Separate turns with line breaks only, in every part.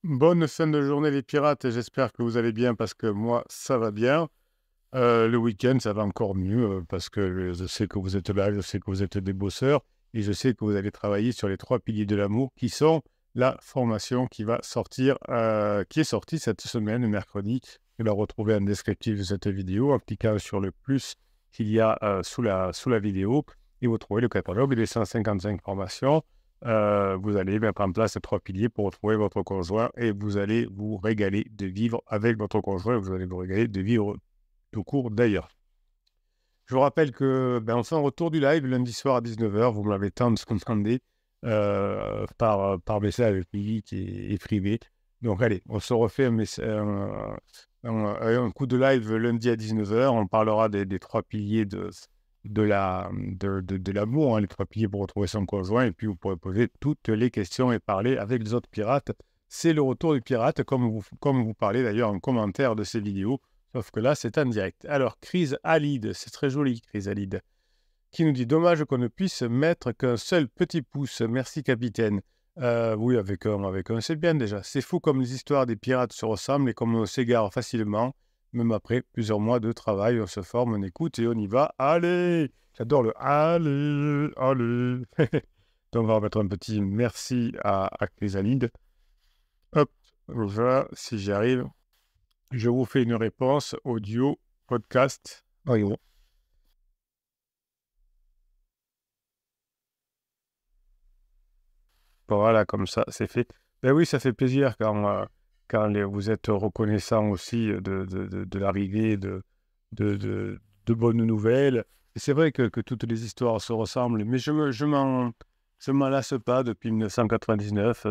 Bonne fin de journée les pirates, et j'espère que vous allez bien parce que moi ça va bien. Le week-end ça va encore mieux parce que je sais que vous êtes là, je sais que vous êtes des bosseurs et je sais que vous allez travailler sur les 3 piliers de l'amour qui sont la formation qui va sortir, qui est sortie cette semaine, mercredi. Vous la retrouvez en descriptif de cette vidéo en cliquant sur le plus qu'il y a sous la vidéo et vous trouvez le catalogue des 155 formations. Vous allez mettre en place ces 3 piliers pour retrouver votre conjoint et vous allez vous régaler de vivre avec votre conjoint. Vous allez vous régaler de vivre tout court d'ailleurs. Je vous rappelle que on fait un retour du live lundi soir à 19h. Vous me l'avez tant demandé par message public et privé. Donc allez, on se refait un coup de live lundi à 19h. On parlera des 3 piliers de l'amour, hein, les 3 piliers pour retrouver son conjoint. Et puis vous pourrez poser toutes les questions et parler avec les autres pirates. C'est le retour du pirate, comme vous parlez d'ailleurs en commentaire de ces vidéos. Sauf que là, c'est en direct. Alors, Chrysalide, c'est très joli, Chrysalide, qui nous dit: dommage qu'on ne puisse mettre qu'un seul petit pouce. Merci, capitaine. Oui, avec un, c'est bien déjà. C'est fou comme les histoires des pirates se ressemblent et comme on s'égare facilement. Même après plusieurs mois de travail, on se forme, on écoute et on y va. Allez! J'adore le allez, allez. Donc, on va remettre un petit merci à Chrysalide. Hop, voilà, si j'y arrive. Je vous fais une réponse audio, podcast. Oui, bon. Voilà, comme ça, c'est fait. Ben oui, ça fait plaisir quand vous êtes reconnaissant aussi de l'arrivée de bonnes nouvelles. Et c'est vrai que toutes les histoires se ressemblent, mais je m'en lasse pas depuis 1999.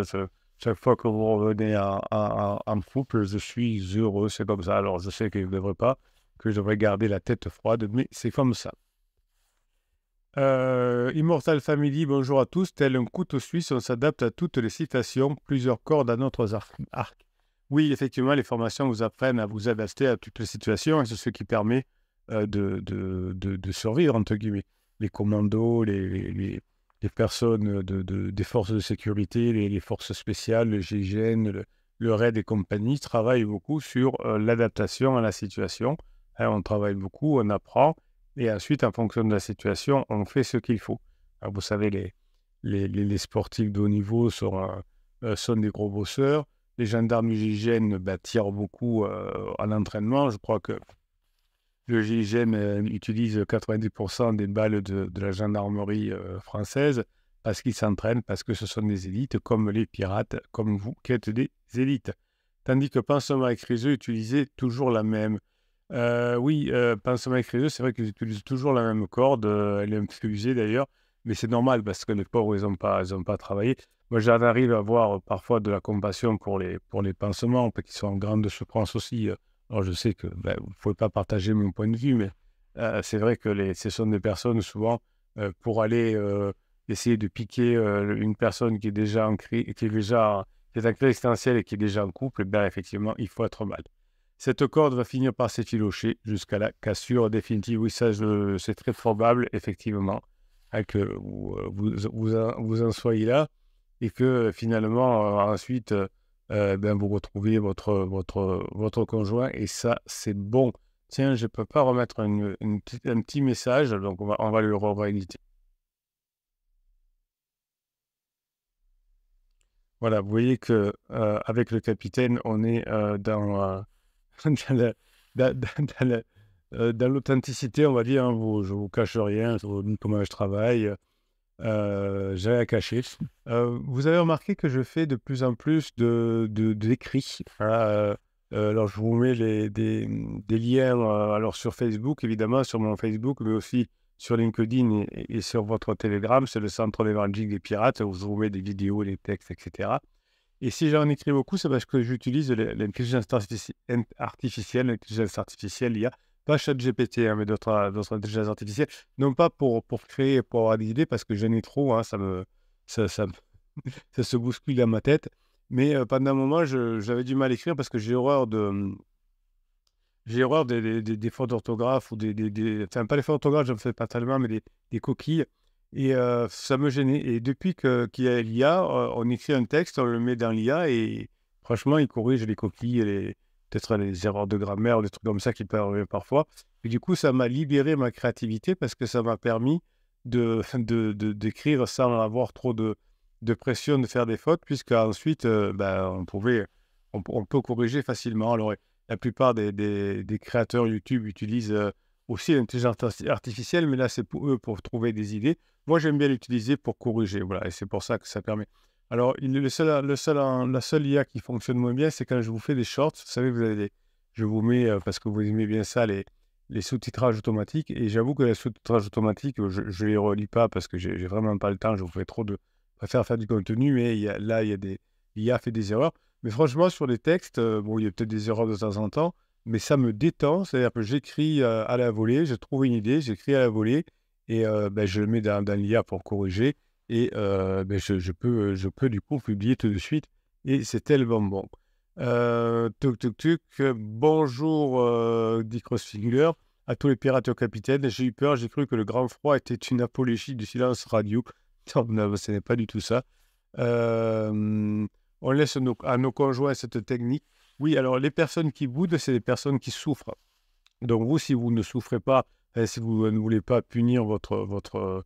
Chaque fois que vous revenez en couple, je suis heureux, c'est comme ça. Alors, je sais que je ne devrais pas, que je devrais garder la tête froide, mais c'est comme ça. Immortal Family, bonjour à tous. Tel un couteau suisse, on s'adapte à toutes les situations, plusieurs cordes à notre arc. Oui, effectivement, les formations vous apprennent à vous adapter à toutes les situations et c'est ce qui permet de survivre, entre guillemets. Les commandos, les personnes des forces de sécurité, les forces spéciales, le GIGN, le RAID et compagnie travaillent beaucoup sur l'adaptation à la situation. Hein, on travaille beaucoup, on apprend. Et ensuite, en fonction de la situation, on fait ce qu'il faut. Alors, vous savez, les sportifs de haut niveau sont des gros bosseurs. Les gendarmes du GIGN tirent beaucoup en entraînement. Je crois que le GIGN utilise 90% des balles de la gendarmerie française parce qu'ils s'entraînent, parce que ce sont des élites comme les pirates, comme vous, qui êtes des élites. Tandis que Pansement et Criseux utilisaient toujours la même. Oui, Pansement et Criseux, c'est vrai qu'ils utilisent toujours la même corde. Elle est un peu usée d'ailleurs, mais c'est normal parce que les pauvres, ils ont pas travaillé. Moi, j'en arrive à avoir parfois de la compassion pour les pansements, qui sont en grande souffrance aussi. Alors, je sais que vous ne pouvez pas partager mon point de vue, mais c'est vrai que ce sont des personnes souvent pour aller essayer de piquer une personne qui est déjà en crise, qui est en crise existentielle et qui est déjà en couple, effectivement, il faut être mal. Cette corde va finir par s'effilocher jusqu'à la cassure définitive. Oui, ça, c'est très probable, effectivement, hein, que vous en soyez là et que finalement, ensuite, vous retrouvez votre conjoint et ça, c'est bon. Tiens, je ne peux pas remettre un petit message, donc on va le rééditer. Voilà, vous voyez que avec le capitaine, on est dans la- dans dans l'authenticité, on va dire. Hein. Je vous cache rien, je vous dis comment je travaille. J'ai rien à cacher. Vous avez remarqué que je fais de plus en plus d'écrits. Voilà, alors, je vous mets des liens alors sur Facebook, évidemment, sur mon Facebook, mais aussi sur LinkedIn et sur votre Telegram. C'est le Centre évangélique des pirates, où je vous mets des vidéos, des textes, etc. Et si j'en écris beaucoup, c'est parce que j'utilise l'intelligence artificielle, l'IA, pas ChatGPT, hein, mais d'autres intelligences artificielles. Non pas pour créer, pour avoir des idées, parce que j'en ai trop, hein, ça, ça se bouscule dans ma tête. Mais pendant un moment, j'avais du mal à écrire parce que j'ai horreur des fautes d'orthographe ou enfin, pas les fautes d'orthographe, je ne fais pas tellement, mais des coquilles. Et ça me gênait. Et depuis qu'il y a l'IA, on écrit un texte, on le met dans l'IA et franchement, il corrige les coquilles, peut-être les erreurs de grammaire, des trucs comme ça qui peuvent arriver parfois. Et du coup, ça m'a libéré ma créativité parce que ça m'a permis d'écrire sans avoir trop de pression de faire des fautes, puisque ensuite, on peut corriger facilement. Alors, la plupart des créateurs YouTube utilisent aussi l'intelligence artificielle, mais là, c'est pour eux pour trouver des idées. Moi, j'aime bien l'utiliser pour corriger, voilà, et c'est pour ça que ça permet. Alors, la seule IA qui fonctionne moins bien, c'est quand je vous fais des shorts. Vous savez, je vous mets, parce que vous aimez bien ça, les sous-titrages automatiques. Et j'avoue que les sous-titrages automatiques, je ne les relis pas parce que j'ai vraiment pas le temps. Je vous fais préfère faire du contenu, mais l'IA fait des erreurs. Mais franchement, sur les textes, bon, il y a peut-être des erreurs de temps en temps, mais ça me détend. C'est-à-dire que j'écris à la volée, je trouve une idée, j'écris à la volée et je le mets dans l'IA pour corriger. Et je peux du coup publier tout de suite. Et c'est tellement bon. Bonjour, dit Crossfinger, à tous les pirates et au capitaine. J'ai eu peur, j'ai cru que le grand froid était une apologie du silence radio. Non, non, ce n'est pas du tout ça. On laisse à nos conjoints cette technique. Oui, alors les personnes qui boudent, c'est les personnes qui souffrent. Donc vous, si vous ne souffrez pas, si vous ne voulez pas punir votre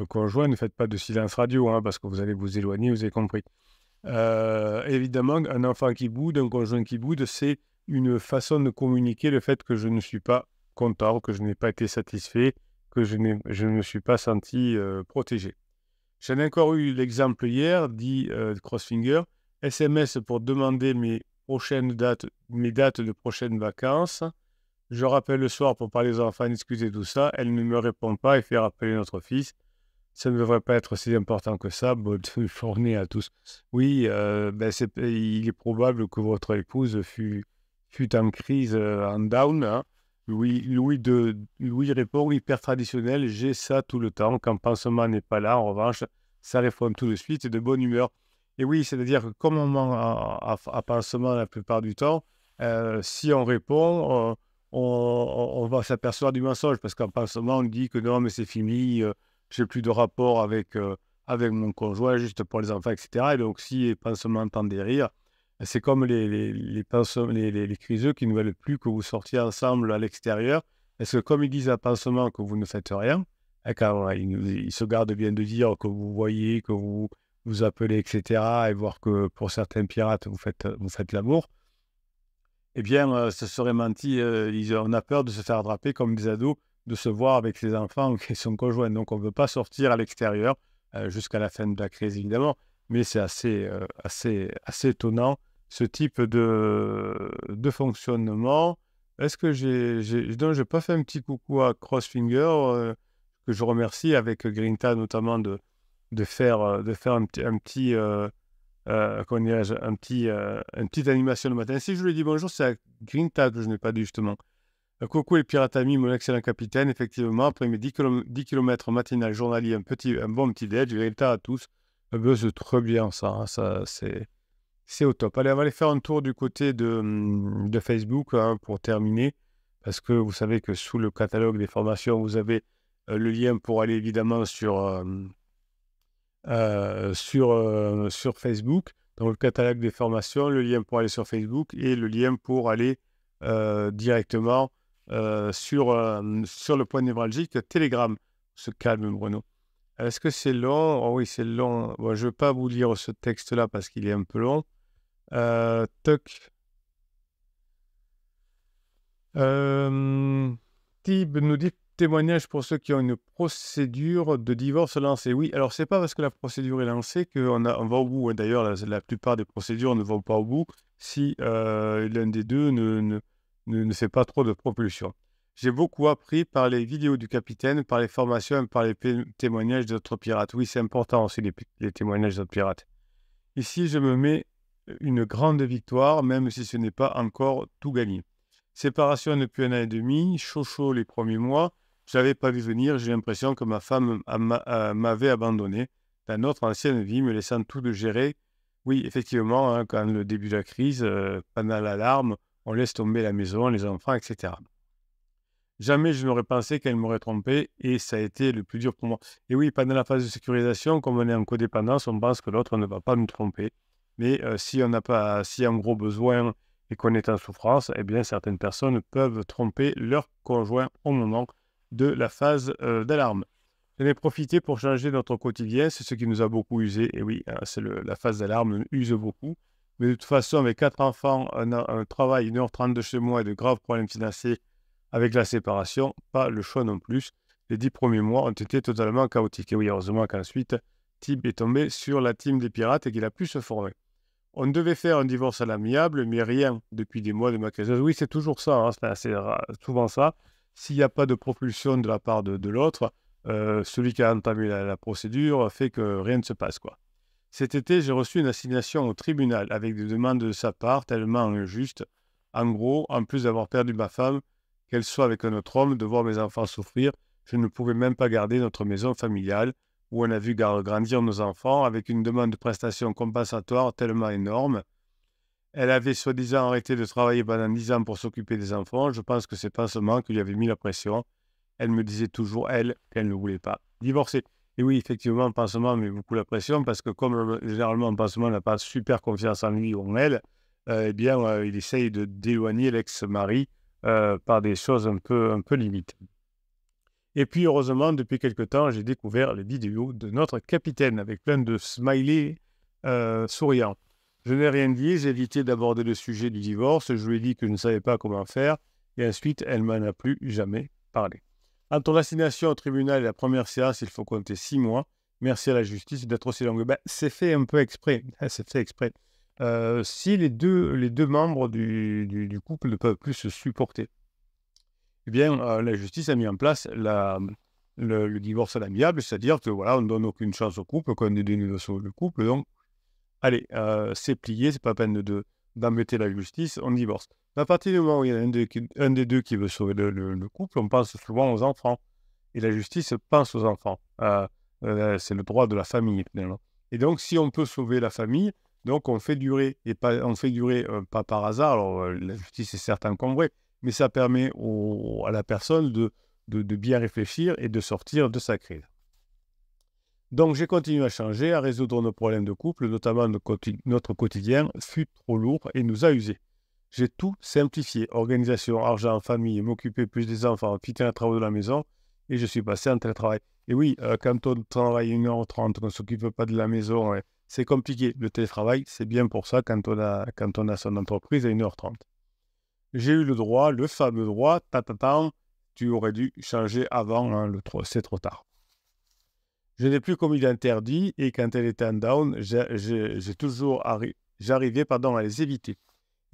conjoint, ne faites pas de silence radio, hein, parce que vous allez vous éloigner, vous avez compris. Évidemment, un enfant qui boude, un conjoint qui boude, c'est une façon de communiquer le fait que je ne suis pas content, que je n'ai pas été satisfait, que je ne me suis pas senti protégé. J'en ai encore eu l'exemple hier, dit Crossfinger, SMS pour demander mes dates de prochaines vacances. Je rappelle le soir pour parler aux enfants, discuter tout ça. Elle ne me répond pas et fait rappeler notre fils. Ça ne devrait pas être si important que ça. Bonne journée à tous. Oui, il est probable que votre épouse fut en crise, en down, hein. Louis répond hyper traditionnel. J'ai ça tout le temps. Quand pansement n'est pas là, en revanche, ça répond tout de suite et de bonne humeur. Et oui, c'est-à-dire que comme on ment à pansement la plupart du temps, si on répond, on va s'apercevoir du mensonge parce qu'en pansement, on dit que non, mais c'est fini. Je n'ai plus de rapport avec mon conjoint, juste pour les enfants, etc. Et donc, si pansement entend des rires, c'est comme les criseux qui ne veulent plus que vous sortiez ensemble à l'extérieur. Parce que comme ils disent à pansement que vous ne faites rien, quand ils se gardent bien de dire que vous voyez, que vous vous appelez, etc., et voir que pour certains pirates, vous faites l'amour, eh bien, ce serait menti. On a peur de se faire attraper comme des ados, de se voir avec ses enfants qui sont conjoints. Donc, on ne veut pas sortir à l'extérieur jusqu'à la fin de la crise, évidemment. Mais c'est assez étonnant, ce type de fonctionnement. Est-ce que donc, j'ai pas fait un petit coucou à Crossfinger, que je remercie avec Grinta notamment de faire un petit comment dirais-je, une petite animation le matin. Si je lui dis bonjour, c'est à Grinta que je n'ai pas dit justement. Coucou les pirates amis, mon excellent capitaine. Effectivement, après mes 10 km matinal journalier, un bon petit déj, Grinta à tous. C'est très bien ça, hein, ça c'est au top. Allez, on va aller faire un tour du côté de Facebook, hein, pour terminer. Parce que vous savez que sous le catalogue des formations, vous avez le lien pour aller évidemment sur Facebook, dans le catalogue des formations, le lien pour aller sur Facebook et le lien pour aller directement sur le point névralgique Telegram. Se calme, Bruno. Est-ce que c'est long? Oh oui, c'est long. Bon, je ne vais pas vous lire ce texte-là parce qu'il est un peu long. Toc. Tib nous dit témoignage pour ceux qui ont une procédure de divorce lancée. Oui, alors c'est pas parce que la procédure est lancée qu'on va au bout. D'ailleurs, la plupart des procédures ne vont pas au bout si l'un des deux ne fait pas trop de propulsion. J'ai beaucoup appris par les vidéos du capitaine, par les formations et par les témoignages d'autres pirates. Oui, c'est important aussi les témoignages d'autres pirates. Ici, je me mets une grande victoire, même si ce n'est pas encore tout gagné. Séparation depuis 1 an et demi, chaud les premiers mois. Je n'avais pas vu venir, j'ai l'impression que ma femme m'avait abandonné dans notre ancienne vie, me laissant tout de gérer. Oui, effectivement, hein, quand le début de la crise, pendant l'alarme, on laisse tomber la maison, les enfants, etc. Jamais je n'aurais pensé qu'elle m'aurait trompé et ça a été le plus dur pour moi. Et oui, pendant la phase de sécurisation, comme on est en codépendance, on pense que l'autre ne va pas nous tromper. Mais s'il y a un gros besoin et qu'on est en souffrance, eh bien, certaines personnes peuvent tromper leur conjoint au moment de la phase d'alarme. J'en ai profité pour changer notre quotidien, c'est ce qui nous a beaucoup usé. Et oui, la phase d'alarme nous use beaucoup. Mais de toute façon, avec 4 enfants, un travail, 1h30 de chez moi et de graves problèmes financiers avec la séparation, pas le choix non plus. Les 10 premiers mois ont été totalement chaotiques. Et oui, heureusement qu'ensuite, Tib est tombé sur la team des pirates et qu'il a pu se former. On devait faire un divorce à l'amiable, mais rien depuis des mois de ma crise. Oui, c'est toujours ça, hein, c'est souvent ça. S'il n'y a pas de propulsion de la part de l'autre, celui qui a entamé la procédure fait que rien ne se passe, quoi. Cet été, j'ai reçu une assignation au tribunal avec des demandes de sa part tellement injustes. En gros, en plus d'avoir perdu ma femme, qu'elle soit avec un autre homme, de voir mes enfants souffrir, je ne pouvais même pas garder notre maison familiale où on a vu grandir nos enfants avec une demande de prestation compensatoire tellement énorme. Elle avait soi-disant arrêté de travailler pendant 10 ans pour s'occuper des enfants. Je pense que c'est pas seulement qui lui avait mis la pression. Elle me disait toujours, elle, qu'elle ne voulait pas divorcer. Et oui, effectivement, le pansement met beaucoup la pression parce que comme généralement, le pansement n'a pas super confiance en lui ou en elle, eh bien, il essaye d'éloigner l'ex-mari par des choses un peu limites. Et puis, heureusement, depuis quelque temps, j'ai découvert les vidéos de notre capitaine avec plein de smileys souriants. Je n'ai rien dit, j'ai évité d'aborder le sujet du divorce, je lui ai dit que je ne savais pas comment faire, et ensuite, elle m'en a plus jamais parlé. Entre l'assignation au tribunal et la première séance, il faut compter 6 mois. Merci à la justice d'être aussi longue. Ben, c'est fait un peu exprès. C'est fait exprès. Si les deux membres du couple ne peuvent plus se supporter, eh bien, la justice a mis en place le divorce à l'amiable, c'est-à-dire que voilà, on ne donne aucune chance au couple, qu'on est dénudé sur le couple. Donc, allez, c'est plié, c'est pas peine d'embêter la justice, on divorce. Mais à partir du moment où il y en a un des deux qui veut sauver le couple, on pense souvent aux enfants. Et la justice pense aux enfants. C'est le droit de la famille, finalement. Et donc, si on peut sauver la famille, donc on fait durer, pas par hasard, alors la justice est certes encombrée, mais ça permet à la personne de bien réfléchir et de sortir de sa crise. Donc, j'ai continué à changer, à résoudre nos problèmes de couple, notamment notre quotidien fut trop lourd et nous a usés. J'ai tout simplifié, organisation, argent, famille, m'occuper plus des enfants, quitter les travaux de la maison, et je suis passé en télétravail. Et oui, quand on travaille 1h30, on ne s'occupe pas de la maison, c'est compliqué. Le télétravail, c'est bien pour ça quand on a son entreprise à 1h30. J'ai eu le droit, le fameux droit, tu aurais dû changer avant, hein, c'est trop tard. Je n'ai plus commis d'interdit et quand elle était en down, j'arrivais à les éviter.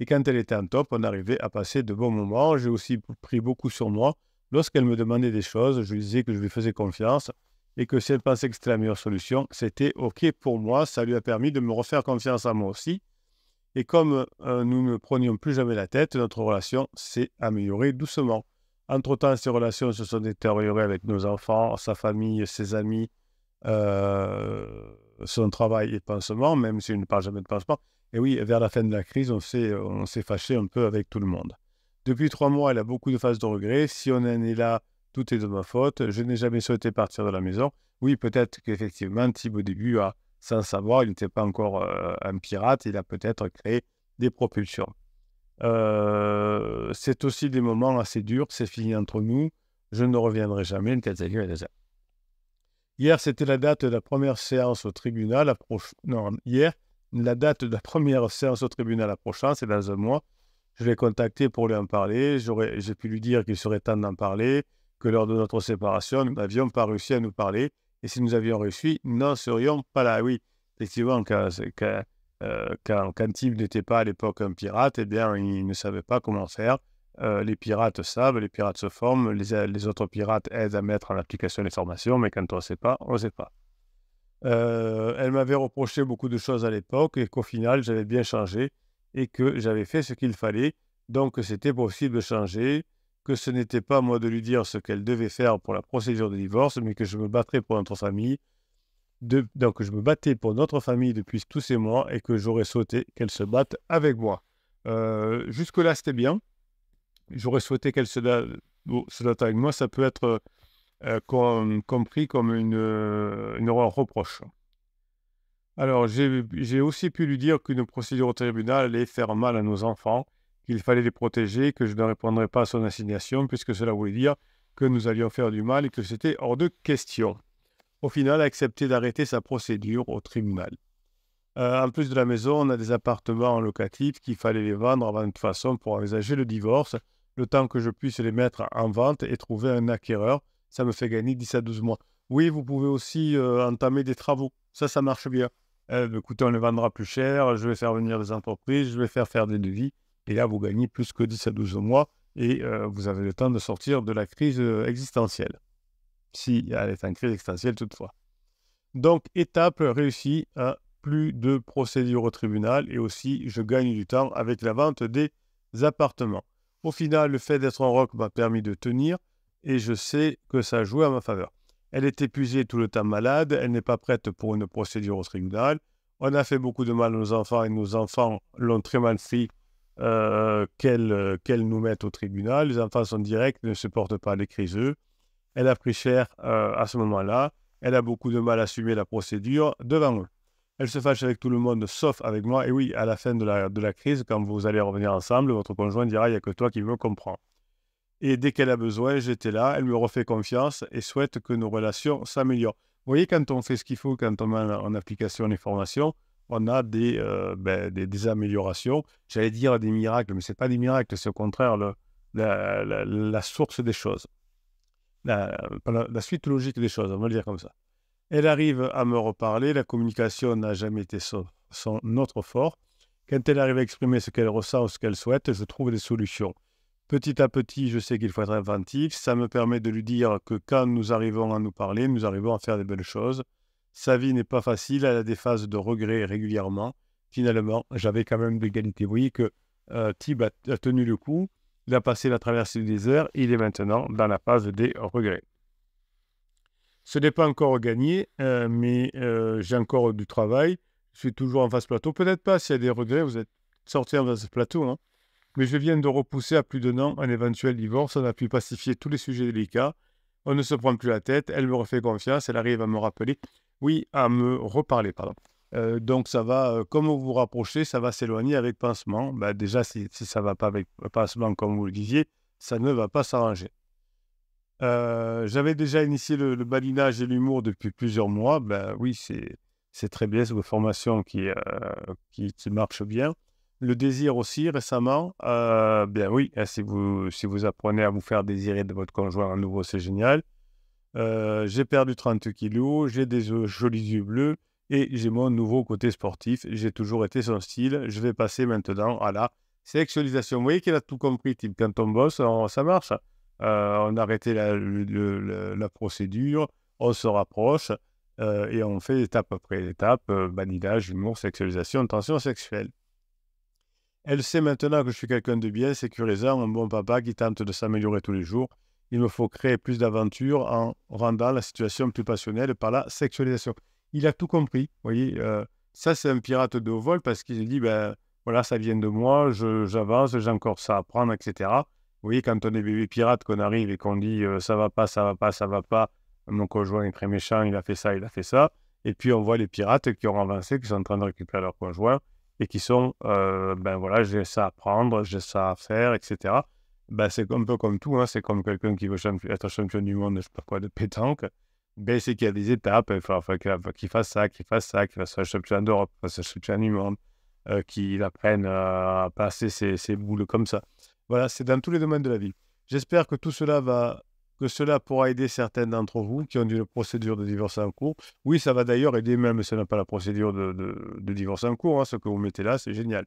Et quand elle était en top, on arrivait à passer de bons moments. J'ai aussi pris beaucoup sur moi. Lorsqu'elle me demandait des choses, je lui disais que je lui faisais confiance et que si elle pensait que c'était la meilleure solution, c'était OK pour moi. Ça lui a permis de me refaire confiance à moi aussi. Et comme nous ne prenions plus jamais la tête, notre relation s'est améliorée doucement. Entre-temps, ces relations se sont détériorées avec nos enfants, sa famille, ses amis, son travail et pansement, même si je ne parle jamais de pansement. Et oui, vers la fin de la crise, on s'est fâché un peu avec tout le monde. Depuis 3 mois, elle a beaucoup de phases de regret. Si on en est là, tout est de ma faute. Je n'ai jamais souhaité partir de la maison. Oui, peut-être qu'effectivement, Thib, au début, sans savoir, il n'était pas encore un pirate. Il a peut-être créé des propulsions. C'est aussi des moments assez durs. C'est fini entre nous. Je ne reviendrai jamais. Hier, c'était la date de la première séance au tribunal. Hier, la date de la première séance au tribunal approchant, c'est dans un mois. Je l'ai contacté pour lui en parler. J'ai pu lui dire qu'il serait temps d'en parler, que lors de notre séparation, nous n'avions pas réussi à nous parler. Et si nous avions réussi, nous n'en serions pas là. Oui, effectivement, quand Tib n'était pas à l'époque un pirate, eh bien, il ne savait pas comment faire. Les pirates savent, les pirates se forment, les autres pirates aident à mettre en application les formations, mais quand on ne sait pas, on ne sait pas. Elle m'avait reproché beaucoup de choses à l'époque et qu'au final, j'avais bien changé et que j'avais fait ce qu'il fallait, donc que c'était possible de changer, que ce n'était pas à moi de lui dire ce qu'elle devait faire pour la procédure de divorce, mais que je me battrais pour notre famille. Donc je me battais pour notre famille depuis tous ces mois et que j'aurais souhaité qu'elle se batte avec moi. Jusque-là, c'était bien. J'aurais souhaité qu'elle se batte avec moi. Ça peut être compris comme une reproche. Alors, j'ai aussi pu lui dire qu'une procédure au tribunal allait faire mal à nos enfants, qu'il fallait les protéger, que je ne répondrais pas à son assignation, puisque cela voulait dire que nous allions faire du mal et que c'était hors de question. Au final, elle a accepté d'arrêter sa procédure au tribunal. En plus de la maison, on a des appartements en locatif qu'il fallait les vendre avant de toute façon pour envisager le divorce, le temps que je puisse les mettre en vente et trouver un acquéreur. Ça me fait gagner 10 à 12 mois. Oui, vous pouvez aussi entamer des travaux. Ça marche bien. Écoutez, on les vendra plus cher, je vais faire venir des entreprises, je vais faire des devis. Et là, vous gagnez plus que 10 à 12 mois et vous avez le temps de sortir de la crise existentielle. Si elle est en crise existentielle toutefois. Donc, étape réussie, plus de procédures au tribunal et aussi je gagne du temps avec la vente des appartements. Au final, le fait d'être en rock m'a permis de tenir et je sais que ça a joué à ma faveur. Elle est épuisée tout le temps malade, elle n'est pas prête pour une procédure au tribunal. On a fait beaucoup de mal à nos enfants et nos enfants l'ont très mal pris qu'elle nous mette au tribunal. Les enfants sont directs, ne supportent pas les criseux. Elle a pris cher à ce moment-là. Elle a beaucoup de mal à assumer la procédure devant eux. Elle se fâche avec tout le monde, sauf avec moi. Et oui, à la fin de la crise, quand vous allez revenir ensemble, votre conjoint dira « il n'y a que toi qui me comprends ». Et dès qu'elle a besoin, j'étais là. Elle me refait confiance et souhaite que nos relations s'améliorent. Vous voyez, quand on fait ce qu'il faut, quand on met en application les formations, on a des améliorations. J'allais dire des miracles, mais ce n'est pas des miracles, c'est au contraire la source des choses. La suite logique des choses, on va le dire comme ça. Elle arrive à me reparler, la communication n'a jamais été notre fort. Quand elle arrive à exprimer ce qu'elle ressent ou ce qu'elle souhaite, je trouve des solutions. Petit à petit, je sais qu'il faut être inventif, ça me permet de lui dire que quand nous arrivons à nous parler, nous arrivons à faire des belles choses. Sa vie n'est pas facile, elle a des phases de regret régulièrement. Finalement, j'avais quand même l'égalité. Vous voyez que Tib a tenu le coup, il a passé la traversée du désert, il est maintenant dans la phase des regrets. Ce n'est pas encore gagné, mais j'ai encore du travail. Je suis toujours en phase plateau. Peut-être pas s'il y a des regrets, vous êtes sorti en phase plateau, hein. Mais je viens de repousser à plus d'un an un éventuel divorce. On a pu pacifier tous les sujets délicats. On ne se prend plus la tête. Elle me refait confiance. Elle arrive à me rappeler, oui, à me reparler, pardon. Donc ça va, comme vous vous rapprochez, ça va s'éloigner avec pincement. Bah, déjà, si ça ne va pas avec pincement, comme vous le disiez, ça ne va pas s'arranger. J'avais déjà initié le badinage et l'humour depuis plusieurs mois. Ben oui, c'est très bien, c'est une formation qui marche bien. Le désir aussi, récemment, bien oui, si vous apprenez à vous faire désirer de votre conjoint à nouveau, c'est génial. J'ai perdu 30 kilos, j'ai des jolis yeux bleus et j'ai mon nouveau côté sportif. J'ai toujours été son style. Je vais passer maintenant à la sexualisation. Vous voyez qu'il a tout compris, type, quand on bosse, ça marche. On a arrêté la procédure, on se rapproche et on fait étape après étape, badinage, humour, sexualisation, tension sexuelle. Elle sait maintenant que je suis quelqu'un de bien, sécurisant, un bon papa qui tente de s'améliorer tous les jours. Il me faut créer plus d'aventures en rendant la situation plus passionnelle par la sexualisation. Il a tout compris, vous voyez. Ça, c'est un pirate de haut vol parce qu'il se dit, ben voilà, ça vient de moi, j'avance, j'ai encore ça à apprendre, etc. Vous voyez, quand on est bébé pirate, qu'on arrive et qu'on dit ça va pas, ça va pas, ça va pas, mon conjoint est très méchant, il a fait ça, il a fait ça. Et puis on voit les pirates qui ont avancé, qui sont en train de récupérer leur conjoint et qui sont, ben voilà, j'ai ça à apprendre, j'ai ça à faire, etc. Ben, c'est un peu comme tout, hein, c'est comme quelqu'un qui veut être champion du monde, je sais pas quoi, de pétanque. Ben, c'est qu'il y a des étapes, il faut qu'il fasse ça, qu'il fasse un champion d'Europe, qu'il fasse un champion du monde, qu'il apprenne à passer ses boules comme ça. Voilà, c'est dans tous les domaines de la vie. J'espère que cela pourra aider certains d'entre vous qui ont une procédure de divorce en cours. Oui, ça va d'ailleurs aider même si on n'a pas la procédure de divorce en cours. Hein, ce que vous mettez là, c'est génial.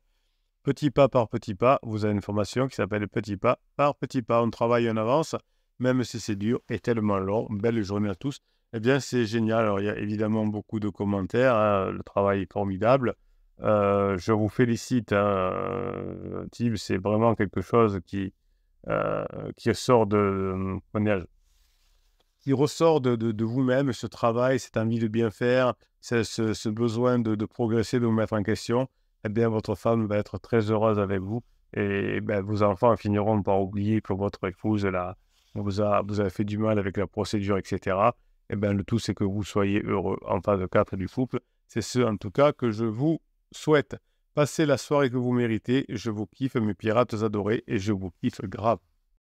Petit pas par petit pas, vous avez une formation qui s'appelle Petit pas par petit pas. On travaille en avance, même si c'est dur et tellement long. Belle journée à tous. Eh bien, c'est génial. Alors, il y a évidemment beaucoup de commentaires, hein. Le travail est formidable. Je vous félicite, hein, Tim, c'est vraiment quelque chose qui sort qui ressort de vous-même, ce travail, cette envie de bien faire, ce besoin de progresser, de vous mettre en question. Eh bien, votre femme va être très heureuse avec vous et ben, vos enfants finiront par oublier que votre épouse vous avez fait du mal avec la procédure, etc. Eh bien, le tout, c'est que vous soyez heureux en phase de 4 du couple. C'est ce, en tout cas, que je vous souhaite. Passez la soirée que vous méritez. Je vous kiffe, mes pirates adorés, et je vous kiffe grave.